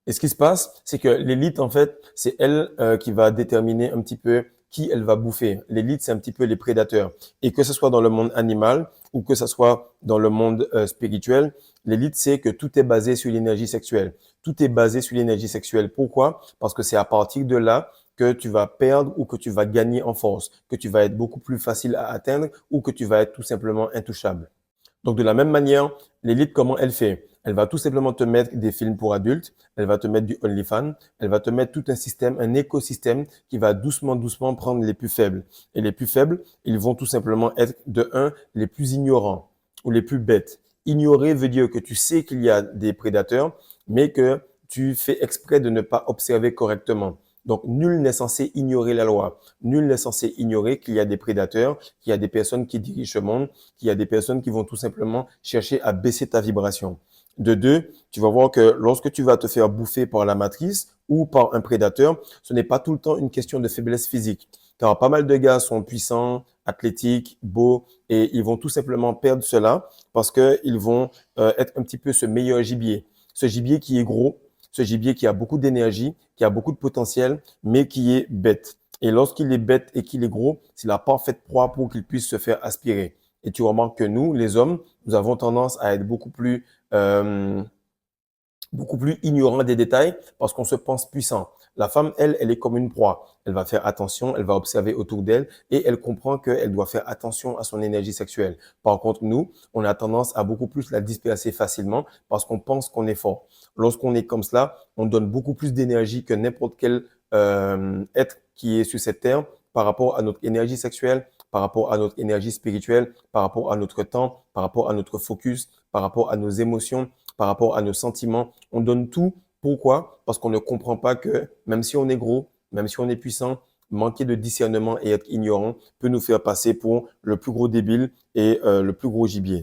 Et ce qui se passe, c'est que l'élite, en fait, c'est elle qui va déterminer un petit peu qui elle va bouffer. L'élite, c'est un petit peu les prédateurs. Et que ce soit dans le monde animal ou que ce soit dans le monde spirituel, l'élite, c'est que tout est basé sur l'énergie sexuelle. Tout est basé sur l'énergie sexuelle. Pourquoi? Parce que c'est à partir de là que tu vas perdre ou que tu vas gagner en force, que tu vas être beaucoup plus facile à atteindre ou que tu vas être tout simplement intouchable. Donc, de la même manière, l'élite, comment elle fait? Elle va tout simplement te mettre des films pour adultes, elle va te mettre du OnlyFans, elle va te mettre tout un système, un écosystème qui va doucement, doucement prendre les plus faibles. Et les plus faibles, ils vont tout simplement être, de un, les plus ignorants ou les plus bêtes. Ignorer veut dire que tu sais qu'il y a des prédateurs, mais que tu fais exprès de ne pas observer correctement. Donc, nul n'est censé ignorer la loi. Nul n'est censé ignorer qu'il y a des prédateurs, qu'il y a des personnes qui dirigent le monde, qu'il y a des personnes qui vont tout simplement chercher à baisser ta vibration. De deux, tu vas voir que lorsque tu vas te faire bouffer par la matrice ou par un prédateur, ce n'est pas tout le temps une question de faiblesse physique. Car pas mal de gars sont puissants, athlétiques, beaux, et ils vont tout simplement perdre cela parce qu'ils vont être un petit peu ce meilleur gibier. Ce gibier qui est gros, ce gibier qui a beaucoup d'énergie, qui a beaucoup de potentiel, mais qui est bête. Et lorsqu'il est bête et qu'il est gros, c'est la parfaite proie pour qu'il puisse se faire aspirer. Et tu remarques que nous, les hommes, nous avons tendance à être euh, beaucoup plus ignorants des détails parce qu'on se pense puissant. La femme, elle, elle est comme une proie. Elle va faire attention, elle va observer autour d'elle et elle comprend qu'elle doit faire attention à son énergie sexuelle. Par contre, nous, on a tendance à beaucoup plus la disperser facilement parce qu'on pense qu'on est fort. Lorsqu'on est comme cela, on donne beaucoup plus d'énergie que n'importe quel être qui est sur cette terre par rapport à notre énergie sexuelle, par rapport à notre énergie spirituelle, par rapport à notre temps, par rapport à notre focus, par rapport à nos émotions, par rapport à nos sentiments. On donne tout. Pourquoi? Parce qu'on ne comprend pas que même si on est gros, même si on est puissant, manquer de discernement et être ignorant peut nous faire passer pour le plus gros débile et le plus gros gibier.